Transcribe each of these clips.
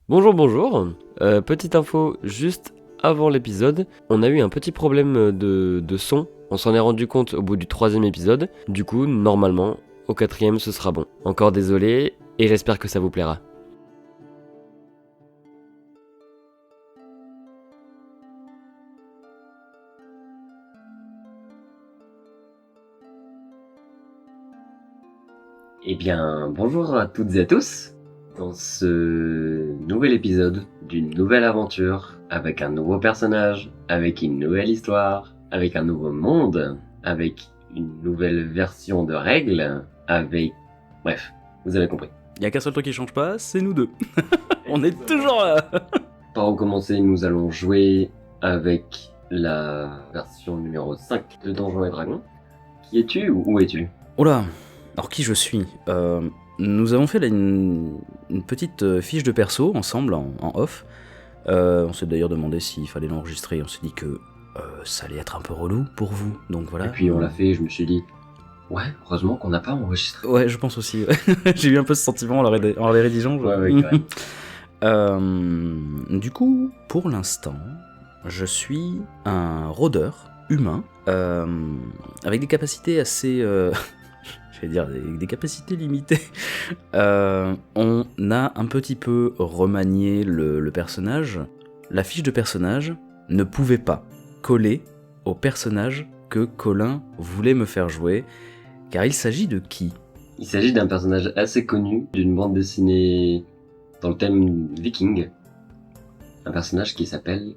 Bonjour, bonjour. Petite info juste avant l'épisode, on a eu un petit problème de son. On s'en est rendu compte au bout du troisième épisode. Du coup, normalement, au quatrième, ce sera bon. Encore désolé, et j'espère que ça vous plaira. Eh bien, bonjour à toutes et à tous. Dans ce nouvel épisode d'une nouvelle aventure, avec un nouveau personnage, avec une nouvelle histoire, avec un nouveau monde, avec une nouvelle version de règles, avec... Bref, vous avez compris. Il y a qu'un seul truc qui change pas, c'est nous deux. On est toujours là. Pour recommencer, nous allons jouer avec la version numéro 5 de Donjons et Dragons. Qui es-tu ou où es-tu? Oh là. Alors qui je suis Nous avons fait là une petite fiche de perso ensemble en off. On s'est d'ailleurs demandé s'il fallait l'enregistrer. On s'est dit que ça allait être un peu relou pour vous. Donc voilà. Et puis on l'a fait, je me suis dit, ouais, heureusement qu'on n'a pas enregistré. Ouais, je pense aussi. Ouais. J'ai eu un peu ce sentiment en les rédigeant. Ouais, Du coup, pour l'instant, je suis un rôdeur humain avec des capacités assez... j'allais dire des capacités limitées. On a un petit peu remanié le personnage. La fiche de personnage ne pouvait pas coller au personnage que Colin voulait me faire jouer, car il s'agit de qui ? Il s'agit d'un personnage assez connu d'une bande dessinée dans le thème viking. Un personnage qui s'appelle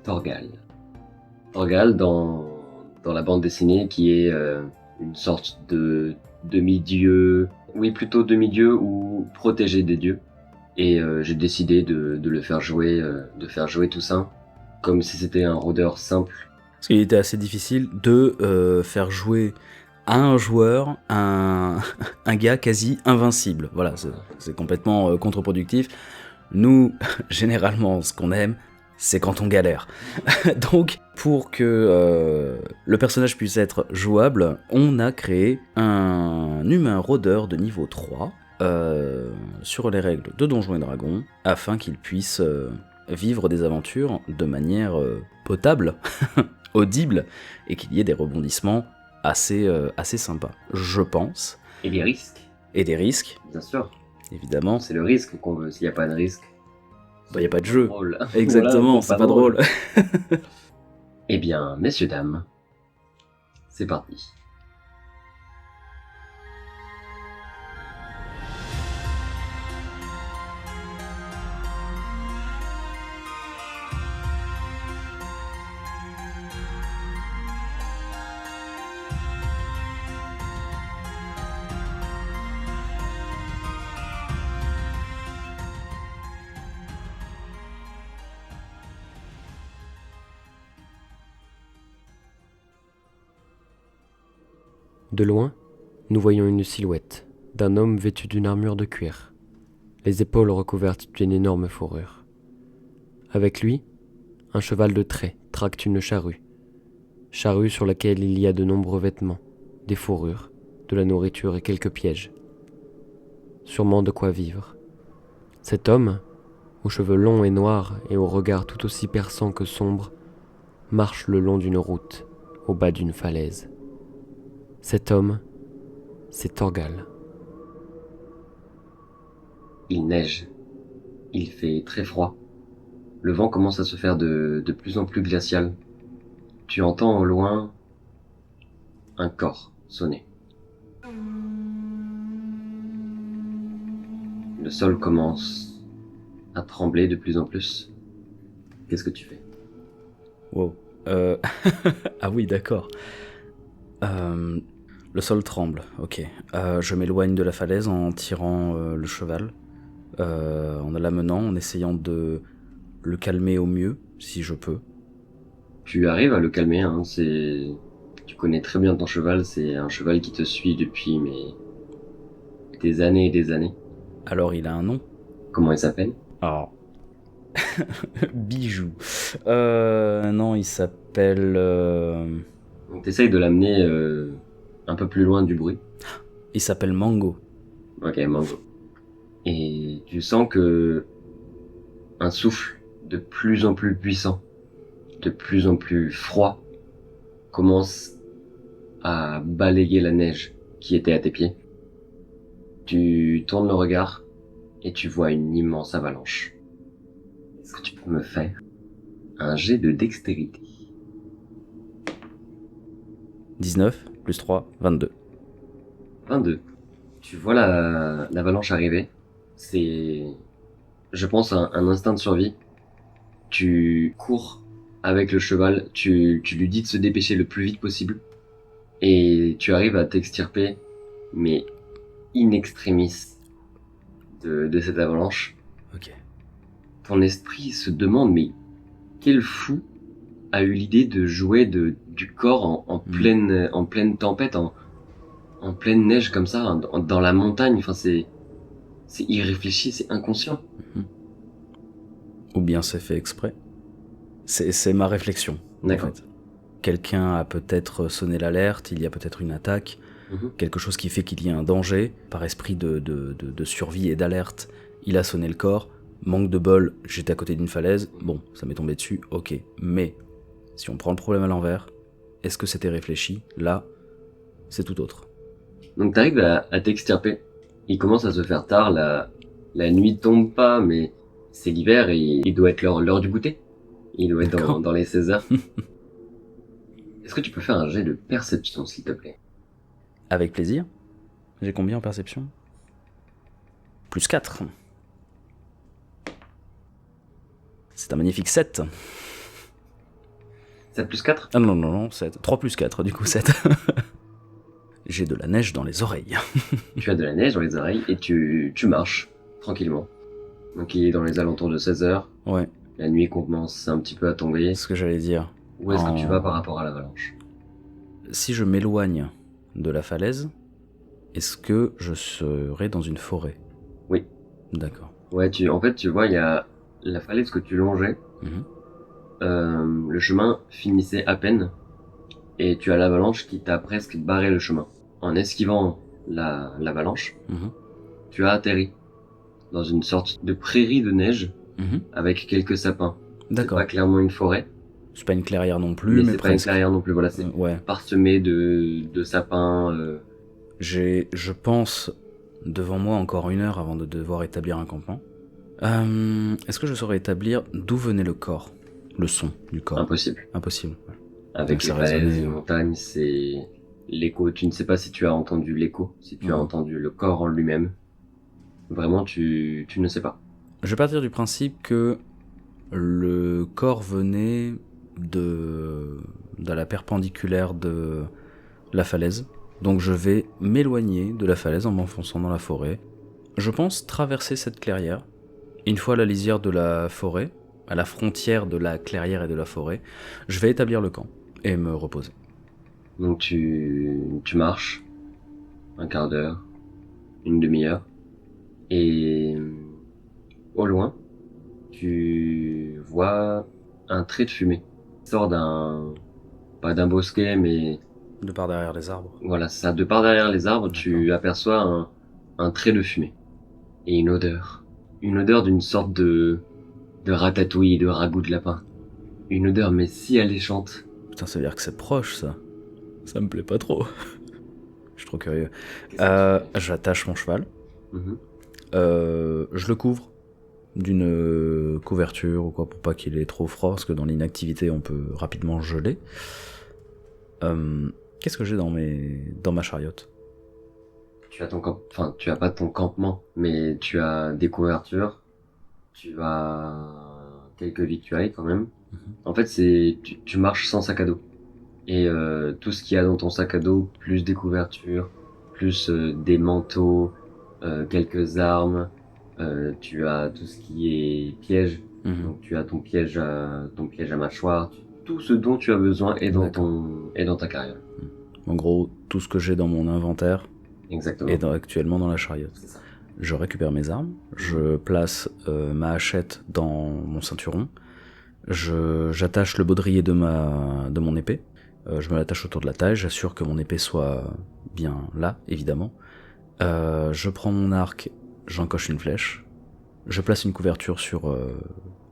Thorgal. Thorgal dans la bande dessinée qui est une sorte de demi-dieu, oui plutôt demi-dieu ou protégé des dieux. Et j'ai décidé de le faire jouer, de faire jouer tout ça comme si c'était un rôdeur simple. Parce qu'il était assez difficile de faire jouer à un joueur un gars quasi invincible. Voilà, c'est complètement contre-productif. Nous, généralement, ce qu'on aime, c'est quand on galère. Donc, pour que le personnage puisse être jouable, on a créé un humain rôdeur de niveau 3 sur les règles de Donjons et Dragons, afin qu'il puisse vivre des aventures de manière potable, audible, et qu'il y ait des rebondissements assez sympas, je pense. Et les risques, Et des risques, bien sûr. évidemment. C'est le risque qu'on veut. S'il n'y a pas de risque, Il n'y a pas de jeu. drôle. Exactement, Voilà, c'est pas drôle. Eh bien, messieurs, dames, c'est parti. De loin, nous voyons une silhouette d'un homme vêtu d'une armure de cuir, les épaules recouvertes d'une énorme fourrure. Avec lui, un cheval de trait tracte une charrue sur laquelle il y a de nombreux vêtements, des fourrures, de la nourriture et quelques pièges. Sûrement de quoi vivre. Cet homme, aux cheveux longs et noirs et au regard tout aussi perçant que sombre, marche le long d'une route, au bas d'une falaise. Cet homme, c'est Thorgal. Il neige. Il fait très froid. Le vent commence à se faire de plus en plus glacial. Tu entends au loin un corps sonner. Le sol commence à trembler de plus en plus. Qu'est-ce que tu fais? Wow. Ah oui, d'accord. Le sol tremble, ok. Je m'éloigne de la falaise en tirant le cheval, en l'amenant, en essayant de le calmer au mieux, si je peux. Tu arrives à le calmer, hein, Tu connais très bien ton cheval, c'est un cheval qui te suit depuis des années et des années. Alors il a un nom. Comment il s'appelle? Oh. Bijou. Non, il s'appelle... Donc t'essayes de l'amener un peu plus loin du bruit. Il s'appelle Mango. Ok, Mango. Et tu sens que un souffle de plus en plus puissant, de plus en plus froid, commence à balayer la neige qui était à tes pieds. Tu tournes le regard et tu vois une immense avalanche. Est-ce que tu peux me faire un jet de dextérité? 19 plus 3, 22. 22. Tu vois l'avalanche arriver. C'est, je pense, un instinct de survie. Tu cours avec le cheval, tu lui dis de se dépêcher le plus vite possible. Et tu arrives à t'extirper, mais in extremis, de cette avalanche. Ok. Ton esprit se demande, mais quel fou a eu l'idée de jouer du corps en pleine tempête, en pleine neige comme ça, dans la montagne. Enfin, c'est irréfléchi, c'est inconscient. Ou bien c'est fait exprès. C'est ma réflexion. D'accord. En fait. Quelqu'un a peut-être sonné l'alerte, il y a peut-être une attaque, quelque chose qui fait qu'il y a un danger. Par esprit de survie et d'alerte, il a sonné le corps. Manque de bol, j'étais à côté d'une falaise. Bon, ça m'est tombé dessus, ok. Mais, si on prend le problème à l'envers, est-ce que c'était réfléchi? Là, c'est tout autre. Donc t'arrives à t'extirper. Il commence à se faire tard, la nuit tombe pas, mais c'est l'hiver et il doit être l'heure du goûter. Il doit être dans les 16 heures. Est-ce que tu peux faire un jet de perception, s'il te plaît? Avec plaisir. J'ai combien en perception? Plus 4. C'est un magnifique 7. 7 plus 4? Ah non, 7. 3 plus 4, du coup 7. J'ai de la neige dans les oreilles. Tu as de la neige dans les oreilles et tu marches tranquillement. Donc il est dans les alentours de 16 heures. Ouais. La nuit commence un petit peu à tomber. C'est ce que j'allais dire. Où est-ce que tu vas par rapport à l'avalanche? Si je m'éloigne de la falaise, est-ce que je serai dans une forêt? Oui. D'accord. Ouais, en fait, tu vois, il y a la falaise que tu longeais. Le chemin finissait à peine. Et tu as l'avalanche qui t'a presque barré le chemin. En esquivant l'avalanche, tu as atterri dans une sorte de prairie de neige avec quelques sapins. D'accord. C'est pas clairement une forêt. C'est pas une clairière non plus, mais c'est presque. Pas une clairière non plus, voilà, c'est parsemé de sapins. J'ai, je pense, devant moi encore 1 heure avant de devoir établir un campement. Est-ce que je saurais établir d'où venait le corps? Le son du corps? Impossible. Impossible. Avec les falaises, les montagnes, c'est l'écho. Tu ne sais pas si tu as entendu l'écho, si tu as entendu le corps en lui-même. Vraiment, tu ne sais pas. Je vais partir du principe que le corps venait de la perpendiculaire de la falaise. Donc je vais m'éloigner de la falaise en m'enfonçant dans la forêt. Je pense traverser cette clairière. Une fois à la lisière de la forêt, à la frontière de la clairière et de la forêt, je vais établir le camp et me reposer. Donc tu marches un quart d'heure, une demi-heure, et au loin, tu vois un trait de fumée. Il sort pas d'un bosquet, mais... De par derrière les arbres. Voilà, ça. De par derrière les arbres, tu aperçois un trait de fumée. Et une odeur. Une odeur d'une sorte de ratatouille, de ragoût de lapin. Une odeur mais si alléchante. Putain, ça veut dire que c'est proche, ça. Ça me plaît pas trop. Je suis trop curieux. J'attache mon cheval. Je le couvre d'une couverture ou quoi pour pas qu'il ait trop froid, parce que dans l'inactivité on peut rapidement geler. Qu'est-ce que j'ai dans ma chariote? Tu as tu as pas ton campement, mais tu as des couvertures, tu as quelques victuailles quand même. En fait, tu marches sans sac à dos. Et tout ce qu'il y a dans ton sac à dos, plus des couvertures, plus des manteaux, quelques armes, tu as tout ce qui est piège. Donc tu as ton piège à mâchoire, tout ce dont tu as besoin est dans ta carriole. En gros, tout ce que j'ai dans mon inventaire est actuellement dans la chariote. C'est ça. Je récupère mes armes, je place ma hachette dans mon ceinturon, j'attache le baudrier de mon épée, je me l'attache autour de la taille, j'assure que mon épée soit bien là, évidemment. Je prends mon arc, j'encoche une flèche, Je place une couverture sur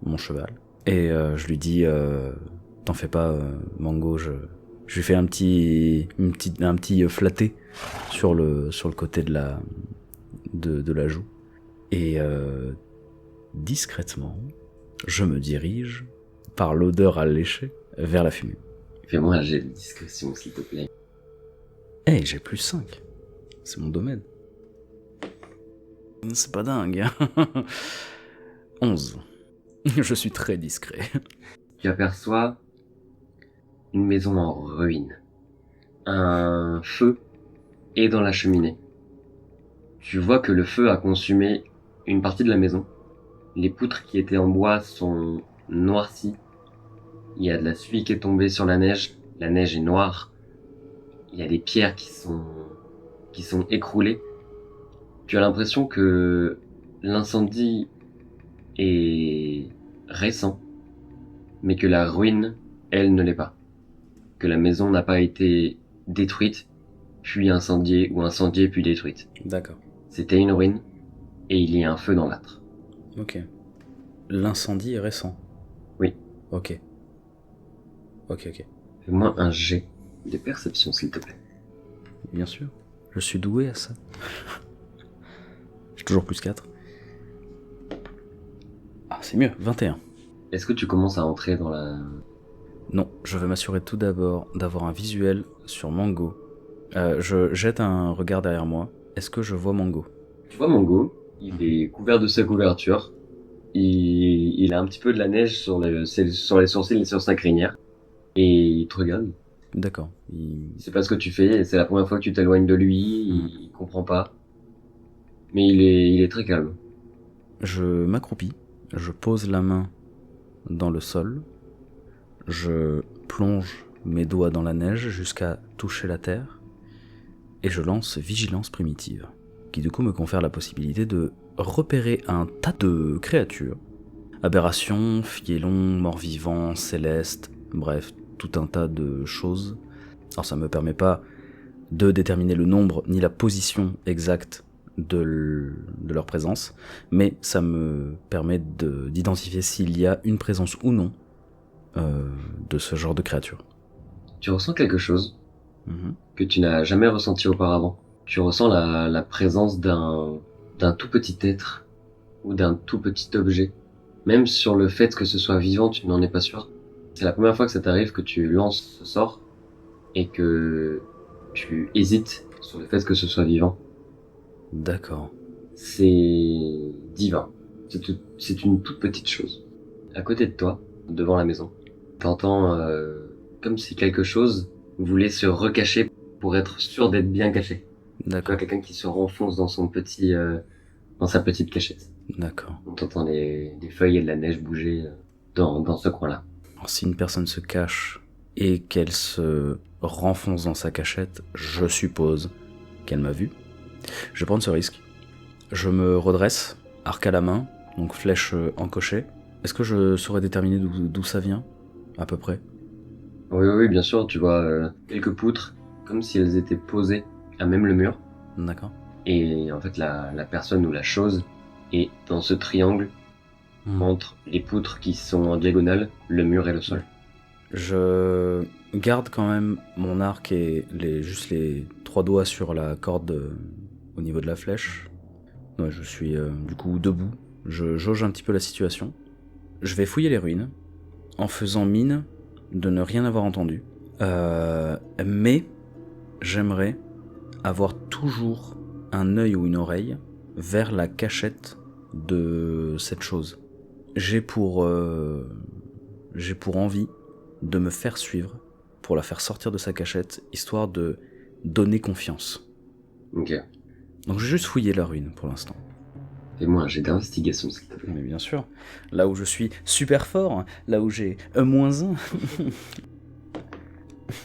mon cheval et je lui dis t'en fais pas, Mango, je lui fais un petit flatté sur le côté de la joue et discrètement je me dirige par l'odeur alléchée vers la fumée. Fais-moi un jet de discrétion, s'il te plaît. Eh, j'ai plus 5. C'est mon domaine. C'est pas dingue, hein. 11. Je suis très discret. Tu aperçois une maison en ruine. Un feu est dans la cheminée. Tu vois que le feu a consumé une partie de la maison. Les poutres qui étaient en bois sont noircies. Il y a de la suie qui est tombée sur la neige. La neige est noire. Il y a des pierres qui sont écroulées. Tu as l'impression que l'incendie est récent, mais que la ruine, elle, ne l'est pas. Que la maison n'a pas été détruite, puis incendiée, ou incendiée, puis détruite. D'accord. C'était une ruine, et il y a un feu dans l'âtre. Ok. L'incendie est récent. Oui. Ok. Fais-moi un jet de perception, s'il te plaît. Bien sûr. Je suis doué à ça. J'ai toujours plus 4. Ah, c'est mieux, 21. Est-ce que tu commences à entrer dans la... Non, je vais m'assurer tout d'abord d'avoir un visuel sur Mango. Je jette un regard derrière moi. Est-ce que je vois Mango? Tu vois Mango, il est couvert de sa couverture. Il a un petit peu de la neige sur les sourcils et sur sa crinière. Et il te regarde. D'accord. Il sait pas ce que tu fais, et c'est la première fois que tu t'éloignes de lui, il comprend pas. Mais il est très calme. Je m'accroupis, je pose la main dans le sol, je plonge mes doigts dans la neige jusqu'à toucher la terre, et je lance Vigilance primitive, qui du coup me confère la possibilité de repérer un tas de créatures. Aberrations, fielons, morts-vivants, célestes, bref, tout un tas de choses. Alors ça me permet pas de déterminer le nombre ni la position exacte de leur présence, mais ça me permet d'identifier s'il y a une présence ou non de ce genre de créature. Tu ressens quelque chose que tu n'as jamais ressenti auparavant. Tu ressens la présence d'un tout petit être ou d'un tout petit objet. Même sur le fait que ce soit vivant, tu n'en es pas sûr. C'est la première fois que ça t'arrive que tu lances ce sort et que tu hésites sur le fait que ce soit vivant. D'accord. C'est divin. C'est une toute petite chose. À côté de toi, devant la maison, t'entends comme si quelque chose voulait se recacher pour être sûr d'être bien caché. D'accord. Quelqu'un qui se renfonce dans son petit, dans sa petite cachette. D'accord. On t'entend les feuilles et de la neige bouger dans ce coin-là. Alors, si une personne se cache et qu'elle se renfonce dans sa cachette, je suppose qu'elle m'a vu. Je vais prendre ce risque. Je me redresse, arc à la main, donc flèche encochée. Est-ce que je saurais déterminer d'où ça vient, à peu près? Oui, bien sûr, tu vois quelques poutres, comme si elles étaient posées à même le mur. D'accord. Et en fait, la personne ou la chose est dans ce triangle entre les poutres qui sont en diagonale, le mur et le sol. Je garde quand même mon arc et juste les 3 doigts sur la corde au niveau de la flèche. Ouais, je suis du coup debout. Je jauge un petit peu la situation. Je vais fouiller les ruines en faisant mine de ne rien avoir entendu. Mais j'aimerais avoir toujours un œil ou une oreille vers la cachette de cette chose. J'ai pour envie de me faire suivre pour la faire sortir de sa cachette, histoire de donner confiance. Ok. Donc je vais juste fouiller la ruine pour l'instant. Fais-moi un jet d'investigation, s'il te plaît. Mais bien sûr, là où je suis super fort, là où j'ai -1,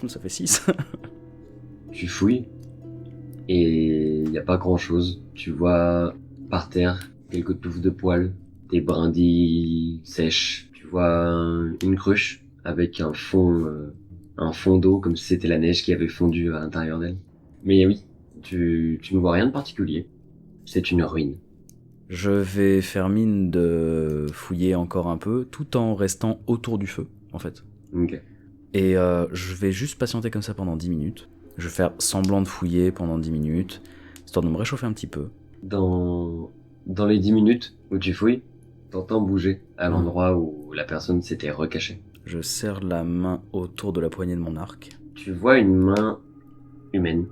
ça fait 6. Tu fouilles, et il n'y a pas grand-chose. Tu vois par terre quelques touffes de poils, des brindilles sèches. Tu vois une cruche avec un fond d'eau, comme si c'était la neige qui avait fondu à l'intérieur d'elle. Mais oui, tu ne vois rien de particulier. C'est une ruine. Je vais faire mine de fouiller encore un peu, tout en restant autour du feu, en fait. Ok. Et je vais juste patienter comme ça pendant 10 minutes. Je vais faire semblant de fouiller pendant 10 minutes, histoire de me réchauffer un petit peu. Dans les 10 minutes où tu fouilles, t'entends bouger à l'endroit où la personne s'était recachée. Je serre la main autour de la poignée de mon arc. Tu vois une main humaine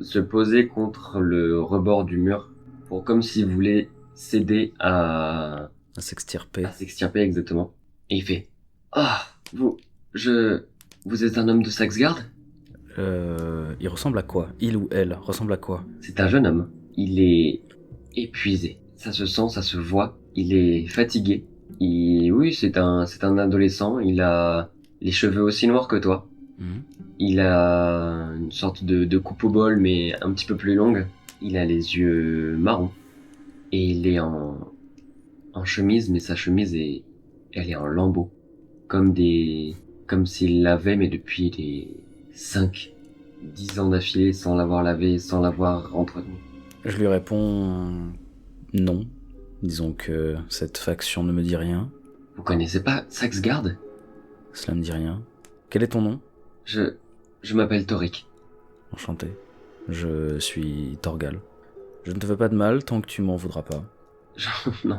se poser contre le rebord du mur pour comme s'il voulait céder À s'extirper. à s'extirper exactement. Et il fait Ah, vous êtes un homme de Saxgard? Il ressemble à quoi? Il ou elle ressemble à quoi? C'est un jeune homme. Il est épuisé. Ça se sent, ça se voit. Il est fatigué. Oui, c'est un adolescent. Il a les cheveux aussi noirs que toi. Mhm. Il a une sorte de coupe au bol, mais un petit peu plus longue. Il a les yeux marrons. Et il est en chemise, mais sa chemise elle est en lambeaux. Comme s'il l'avait, mais depuis des 5, 10 ans d'affilée, sans l'avoir lavé, sans l'avoir entretenu. Je lui réponds non. Disons que cette faction ne me dit rien. Vous connaissez pas Saxgard? Cela me dit rien. Quel est ton nom? Je m'appelle Torik. Enchanté. Je suis Torgal. Je ne te veux pas de mal tant que tu m'en voudras pas. Non,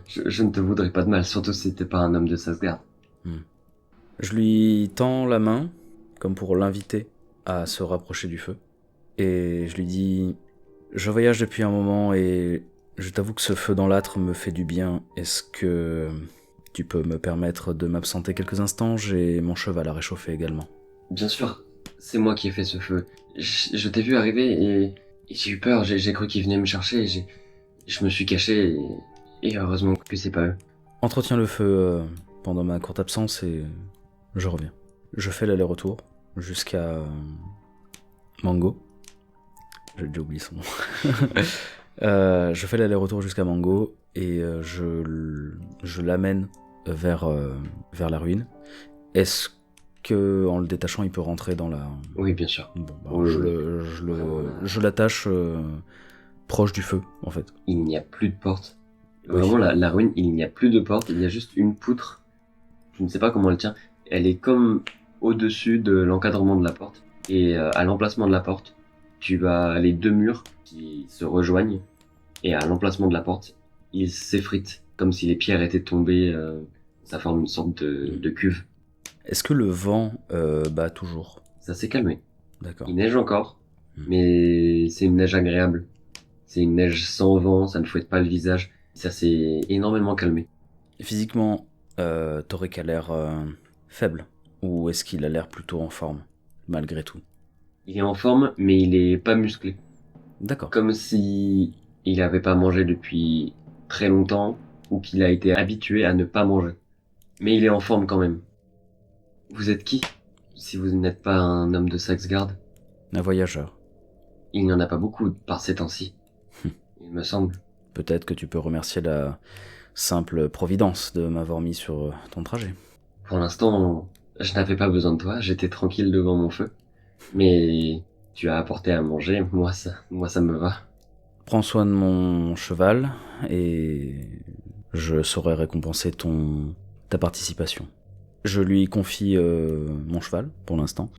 je ne te voudrais pas de mal, surtout si t'es pas un homme de Saxgard. Je lui tends la main, comme pour l'inviter à se rapprocher du feu. Et je lui dis « Je voyage depuis un moment et je t'avoue que ce feu dans l'âtre me fait du bien. Est-ce que tu peux me permettre de m'absenter quelques instants? J'ai mon cheval à réchauffer également. » Bien sûr, c'est moi qui ai fait ce feu. Je t'ai vu arriver et j'ai eu peur, j'ai cru qu'ils venaient me chercher, je me suis caché et heureusement que c'est pas eux. Entretiens le feu pendant ma courte absence et je reviens. Je fais l'aller-retour jusqu'à Mango. J'ai déjà oublié son nom. Je fais l'aller-retour jusqu'à Mango et je l'amène vers la ruine. Est-ce que en le détachant, il peut rentrer dans la... Oui, bien sûr. Bon, bah, Oui, je l'attache proche du feu, en fait. Il n'y a plus de porte. Oui. Vraiment, la ruine, il n'y a plus de porte, il y a juste une poutre. Je ne sais pas comment elle tient. Elle est comme au-dessus de l'encadrement de la porte. Et à l'emplacement de la porte, tu as les deux murs qui se rejoignent. Et à l'emplacement de la porte, ils s'effritent, comme si les pierres étaient tombées. Ça forme une sorte de cuve. Est-ce que le vent bat toujours? Ça s'est calmé. D'accord. Il neige encore, mais c'est une neige agréable. C'est une neige sans vent, ça ne fouette pas le visage. Ça s'est énormément calmé. Physiquement, Torek a l'air faible. Ou est-ce qu'il a l'air plutôt en forme, malgré tout? Il est en forme, mais il est pas musclé. D'accord. Comme si il avait pas mangé depuis très longtemps, ou qu'il a été habitué à ne pas manger. Mais il est en forme quand même. Vous êtes qui, si vous n'êtes pas un homme de Saxgard? Un voyageur. Il n'y en a pas beaucoup par ces temps-ci, il me semble. Peut-être que tu peux remercier la simple providence de m'avoir mis sur ton trajet. Pour l'instant, je n'avais pas besoin de toi, j'étais tranquille devant mon feu. Mais tu as apporté à manger, moi ça me va. Prends soin de mon cheval et je saurai récompenser ta participation. Je lui confie mon cheval pour l'instant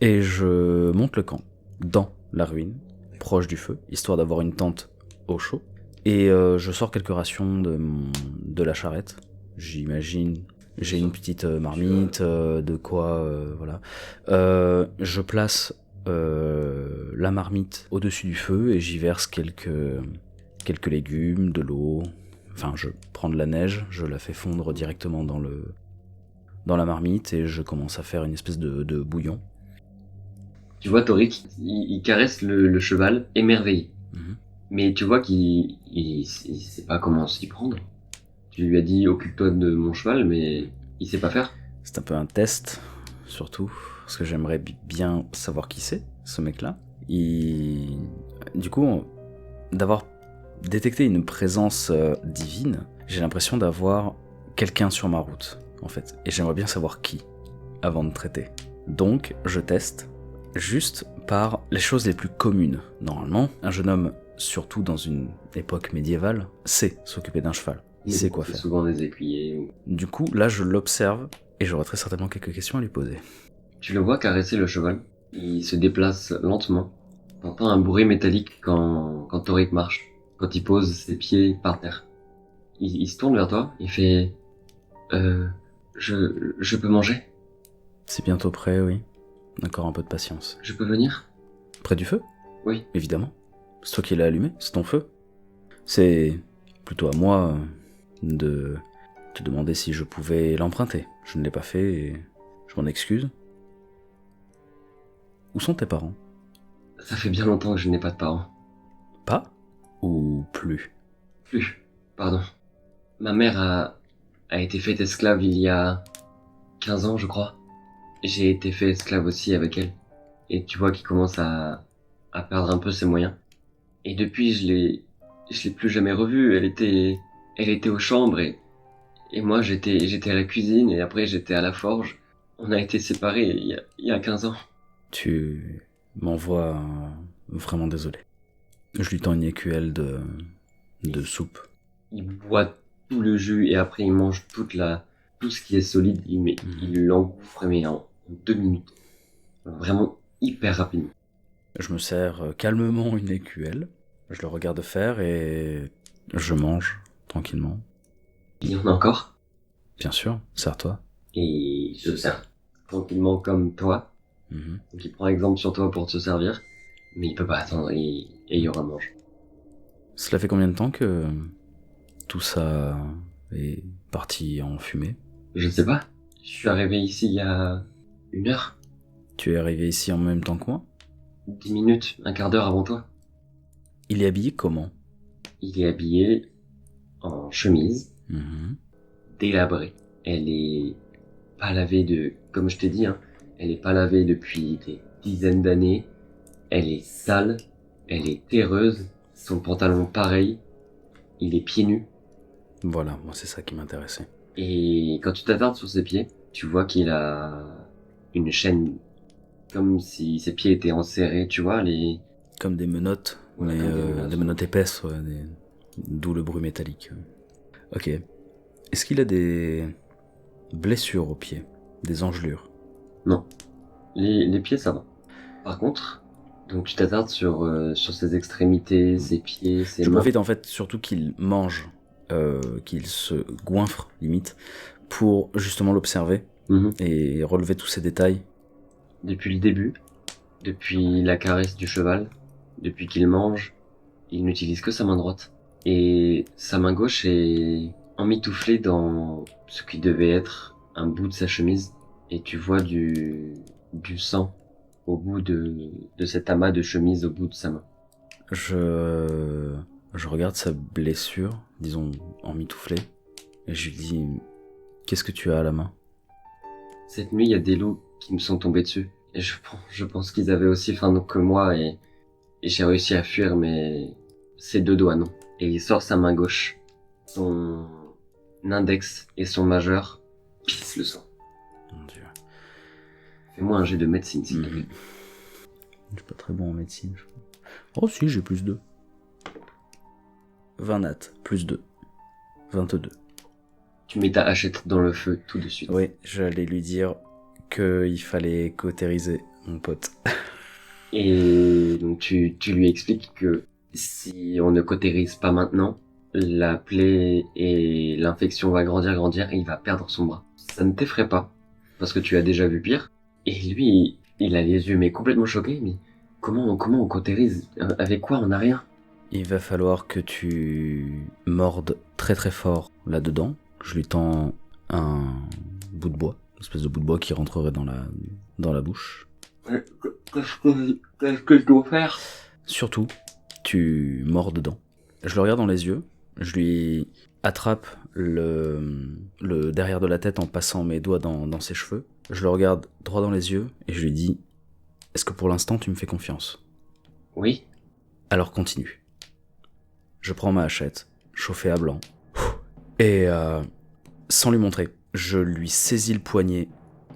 et je monte le camp dans la ruine, proche du feu, histoire d'avoir une tente au chaud. Et je sors quelques rations de la charrette. J'imagine, j'ai une petite marmite, de quoi, voilà. Je place la marmite au-dessus du feu et j'y verse quelques légumes, de l'eau. Enfin, je prends de la neige, je la fais fondre directement dans la marmite et je commence à faire une espèce de bouillon. Tu vois, Torik, il caresse le cheval, émerveillé. Mhm. Mais tu vois qu'il sait pas comment s'y prendre. Tu lui as dit occupe-toi de mon cheval, mais il sait pas faire. C'est un peu un test, surtout, parce que j'aimerais bien savoir qui c'est, ce mec-là. Du coup, d'avoir détecté une présence divine, j'ai l'impression d'avoir quelqu'un sur ma route, en fait. Et j'aimerais bien savoir qui, avant de traiter. Donc, je teste, juste par les choses les plus communes. Normalement, un jeune homme surtout dans une époque médiévale, sait s'occuper d'un cheval. Il sait quoi faire. Souvent des écuyers. Du coup, là, je l'observe et j'aurais très certainement quelques questions à lui poser. Tu le vois caresser le cheval. Il se déplace lentement. T'entends un bruit métallique quand Torik marche, quand il pose ses pieds par terre. Il se tourne vers toi, il fait je peux manger? C'est bientôt prêt, oui. Encore un peu de patience. Je peux venir? Près du feu? Oui. Évidemment. C'est toi qui l'as allumé, c'est ton feu. C'est plutôt à moi de te demander si je pouvais l'emprunter. Je ne l'ai pas fait et je m'en excuse. Où sont tes parents? Ça fait bien longtemps que je n'ai pas de parents. Pas? Ou plus? Plus, pardon. Ma mère a été faite esclave il y a 15 ans, je crois. J'ai été fait esclave aussi avec elle. Et tu vois qu'il commence à perdre un peu ses moyens. Et depuis, je l'ai plus jamais revue. Elle était aux chambres et moi j'étais à la cuisine et après j'étais à la forge. On a été séparés il y a 15 ans. Tu m'envoies vraiment désolé. Je lui tends une écuelle de soupe. Il boit tout le jus et après il mange tout ce qui est solide. Il l'engouffre mais en 2 minutes. Vraiment hyper rapidement. Je me sers calmement une écuelle. Je le regarde faire et je mange tranquillement. Il y en a encore. Bien sûr, sers-toi. Et il se sert tranquillement comme toi. Donc il prend exemple sur toi pour te servir. Mais il peut pas attendre et il remange. Cela fait combien de temps que tout ça est parti en fumée? Je ne sais pas. Je suis arrivé ici il y a 1 heure. Tu es arrivé ici en même temps que moi? 10 minutes, un quart d'heure avant toi. Il est habillé comment? Il est habillé en chemise, délabrée. Elle est pas lavée comme je t'ai dit, hein, elle est pas lavée depuis des dizaines d'années. Elle est sale, elle est terreuse, son pantalon pareil, il est pieds nus. Voilà, moi c'est ça qui m'intéressait. Et quand tu t'attardes sur ses pieds, tu vois qu'il a une chaîne, comme si ses pieds étaient enserrés, tu vois, Comme des menottes, Ouais, mais comme des menottes. des menottes épaisses, ouais, d'où le bruit métallique. Ok. Est-ce qu'il a des blessures aux pieds? Des engelures? Non. Les pieds, ça va. Par contre, donc tu t'attardes sur ses extrémités, ses pieds, ses Je mains. profite en fait surtout qu'il mange, qu'il se goinfre limite, pour justement l'observer et relever tous ces détails. Depuis le début, depuis la caresse du cheval, depuis qu'il mange, il n'utilise que sa main droite. Et sa main gauche est emmitouflée dans ce qui devait être un bout de sa chemise. Et tu vois du sang au bout de cet amas de chemise au bout de sa main. Je regarde sa blessure, disons emmitouflée, et je lui dis: qu'est-ce que tu as à la main? Cette nuit, il y a des loups qui me sont tombés dessus. Et je pense qu'ils avaient aussi faim que moi et j'ai réussi à fuir, mais ses 2 doigts, non. Et il sort sa main gauche. Son index et son majeur pissent le sang. Mon Dieu. Fais-moi un jet de médecine, s'il te plaît. Je suis pas très bon en médecine, je crois. Oh si, j'ai plus 2. 20 nat, plus 2. 22. Tu mets ta hachette dans le feu tout de suite. Oui, j'allais lui dire qu'il fallait cautériser mon pote. Et donc tu lui expliques que si on ne cautérise pas maintenant, la plaie et l'infection va grandir et il va perdre son bras. Ça ne t'effraie pas, parce que tu as déjà vu pire. Et lui, il a les yeux mais complètement choqués, mais comment on cautérise? Avec quoi? On n'a rien. Il va falloir que tu mordes très très fort là-dedans. Je lui tends un bout de bois, une espèce de bout de bois qui rentrerait dans la bouche. Qu'est-ce que je dois faire? Surtout, tu mords dedans. Je le regarde dans les yeux, je lui attrape le derrière de la tête en passant mes doigts dans ses cheveux. Je le regarde droit dans les yeux et je lui dis: est-ce que pour l'instant tu me fais confiance? Oui. Alors continue. Je prends ma hachette, chauffée à blanc, et sans lui montrer, je lui saisis le poignet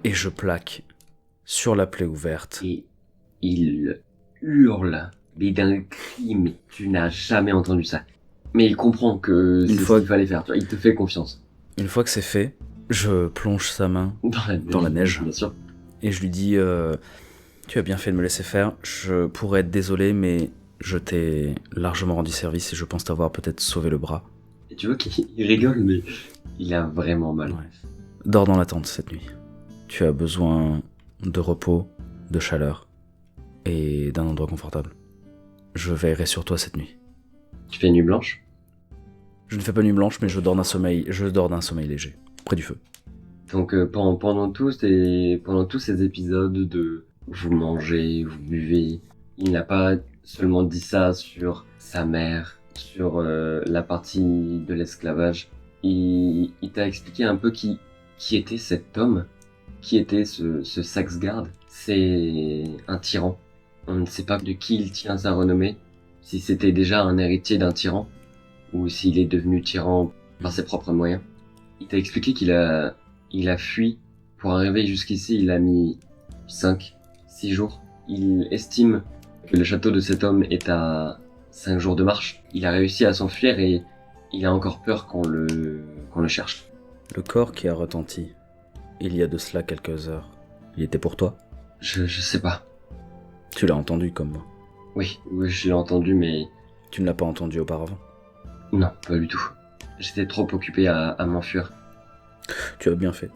et je plaque sur la plaie ouverte. Et il hurle Mais d'un cri, mais tu n'as jamais entendu ça. Mais il comprend que c'est ce qu'il fallait faire, tu vois, il te fait confiance. Une fois que c'est fait, je plonge sa main dans la neige. Bien sûr. Et je lui dis tu as bien fait de me laisser faire. Je pourrais être désolé, mais je t'ai largement rendu service et je pense t'avoir peut-être sauvé le bras. Et tu vois qu'il rigole, mais il a vraiment mal. Ouais. Dors dans la tente cette nuit. Tu as besoin de repos, de chaleur et d'un endroit confortable. Je veillerai sur toi cette nuit. Tu fais une nuit blanche? Je ne fais pas nuit blanche, mais je dors d'un sommeil léger, près du feu. Donc pendant tous ces épisodes de vous mangez, vous buvez, il n'a pas seulement dit ça sur sa mère, sur la partie de l'esclavage. Il t'a expliqué un peu qui était cet homme, qui était ce Saxgard. C'est un tyran. On ne sait pas de qui il tient sa renommée, si c'était déjà un héritier d'un tyran, ou s'il est devenu tyran par ses propres moyens. Il t'a expliqué qu'il a fui. Pour arriver jusqu'ici, il a mis 5, 6 jours. Il estime que le château de cet homme est à 5 jours de marche. Il a réussi à s'enfuir et il a encore peur qu'on le cherche. Le corps qui a retenti, il y a de cela quelques heures, il était pour toi? Je sais pas. Tu l'as entendu comme moi? Oui, je l'ai entendu, mais... Tu ne l'as pas entendu auparavant? Non, pas du tout. J'étais trop occupé à m'enfuir. Tu as bien fait.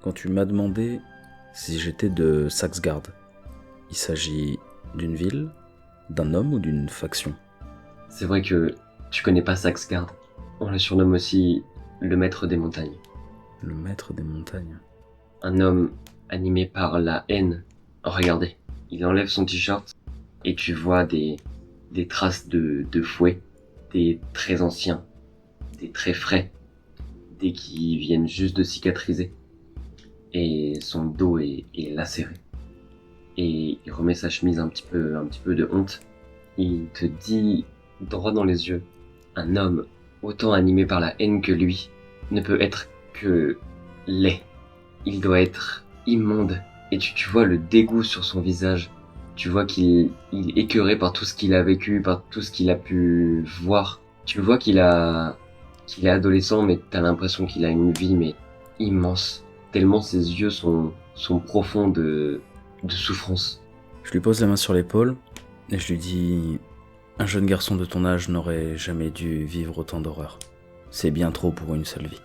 Quand tu m'as demandé si j'étais de Saxgard, il s'agit d'une ville, d'un homme ou d'une faction? C'est vrai que tu connais pas Saxgard. On le surnomme aussi le maître des montagnes. Le maître des montagnes. Un homme animé par la haine. Regardez, il enlève son t-shirt et tu vois des traces de fouet, des traits anciens, des traits frais, des qui viennent juste de cicatriser. Et son dos est lacéré. Et il remet sa chemise un petit peu de honte. Il te dit droit dans les yeux, un homme autant animé par la haine que lui ne peut être que laid. Il doit être immonde. Et tu vois le dégoût sur son visage. Tu vois qu'il est écœuré par tout ce qu'il a vécu, par tout ce qu'il a pu voir. Tu vois qu'il est adolescent, mais t'as l'impression qu'il a une vie mais immense. Tellement ses yeux sont profonds de souffrance. Je lui pose la main sur l'épaule et je lui dis: un jeune garçon de ton âge n'aurait jamais dû vivre autant d'horreur. C'est bien trop pour une seule vie.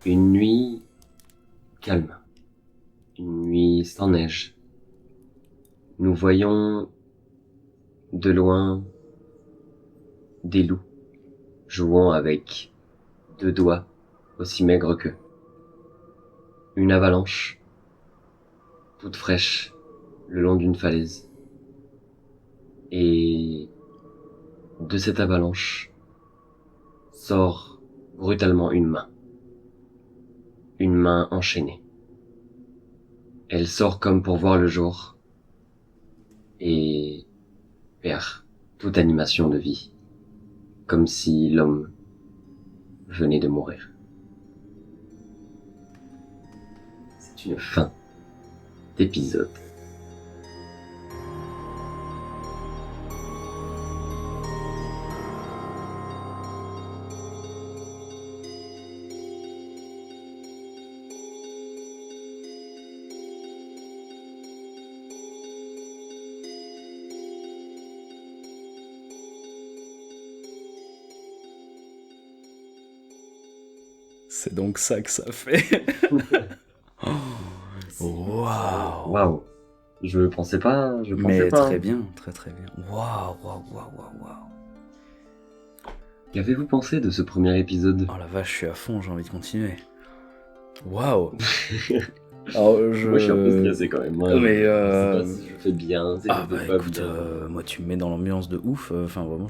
Une nuit calme. Une nuit sans neige. Nous voyons de loin des loups jouant avec 2 doigts aussi maigres qu'eux. Une avalanche toute fraîche le long d'une falaise. Et de cette avalanche sort brutalement une main. Une main enchaînée. Elle sort comme pour voir le jour et perd toute animation de vie, comme si l'homme venait de mourir. C'est une fin d'épisode. C'est donc ça que ça fait. Waouh. Waouh. Je pensais pas. Mais très bien, très très bien. Waouh. Qu'avez-vous pensé de ce premier épisode? Oh la vache, je suis à fond, j'ai envie de continuer. Waouh. Alors, Moi, je suis un peu stressé quand même. Moi, mais je sais pas si je fais bien, si je fais pas écoute, bien. moi tu me mets dans l'ambiance de ouf. Enfin vraiment,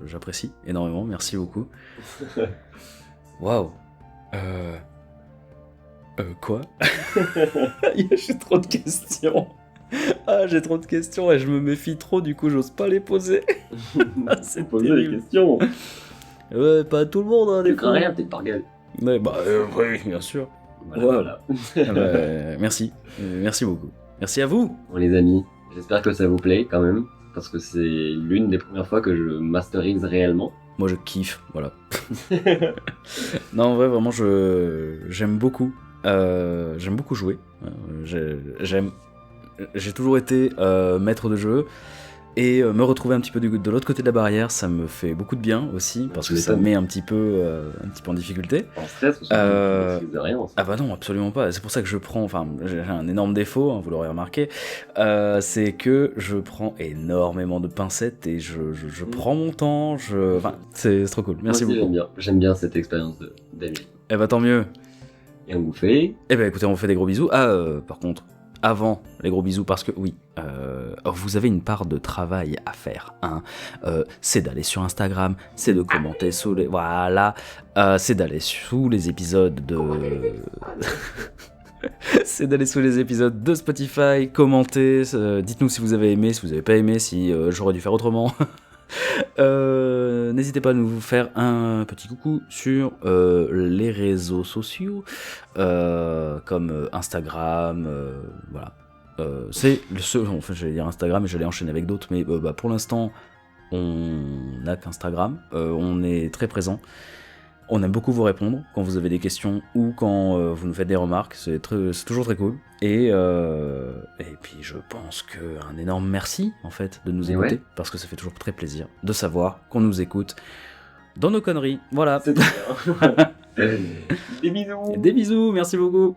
j'apprécie énormément. Merci beaucoup. Waouh. Quoi? J'ai trop de questions. J'ai trop de questions et je me méfie trop, du coup j'ose pas les poser. C'est Poser terrible. des questions. Ouais, pas à tout le monde, hein, des Tu crains fois. rien, t'es par gueule. Mais oui, bien sûr. Voilà. Ah bah, merci. Merci beaucoup. Merci à vous. Bon, les amis, j'espère que ça vous plaît quand même, parce que c'est l'une des premières fois que je masterise réellement. Moi, je kiffe, voilà. Non, en vrai, vraiment, j'aime beaucoup. J'aime beaucoup jouer. J'ai toujours été maître de jeu. Et me retrouver un petit peu de l'autre côté de la barrière, ça me fait beaucoup de bien aussi, parce que ça me met un petit peu en difficulté. En stress, parce que tu maîtrises rien. Ah bah non, absolument pas. C'est pour ça que je prends, enfin, j'ai un énorme défaut, hein, vous l'aurez remarqué, c'est que je prends énormément de pincettes et je prends mon temps, enfin, c'est trop cool. Merci Moi aussi, beaucoup. j'aime bien cette expérience d'ami. Eh bah tant mieux. Et on vous fait... Eh bah écoutez, on vous fait des gros bisous. Ah, par contre, avant les gros bisous, parce que oui, vous avez une part de travail à faire, hein. C'est d'aller sur Instagram, c'est de commenter sous les... Voilà, c'est d'aller sous les épisodes de... c'est d'aller sous les épisodes de Spotify, commenter, dites-nous si vous avez aimé, si vous avez pas aimé, si j'aurais dû faire autrement. N'hésitez pas à nous faire un petit coucou sur les réseaux sociaux comme Instagram, voilà. C'est le seul, enfin j'allais dire Instagram et j'allais enchaîner avec d'autres, mais pour l'instant on n'a qu'Instagram, on est très présent. On aime beaucoup vous répondre quand vous avez des questions ou quand vous nous faites des remarques, c'est toujours très cool. Et puis je pense qu'un énorme merci en fait de nous écouter, parce que ça fait toujours très plaisir de savoir qu'on nous écoute dans nos conneries. Voilà. C'est bien. Des bisous. Des bisous, merci beaucoup.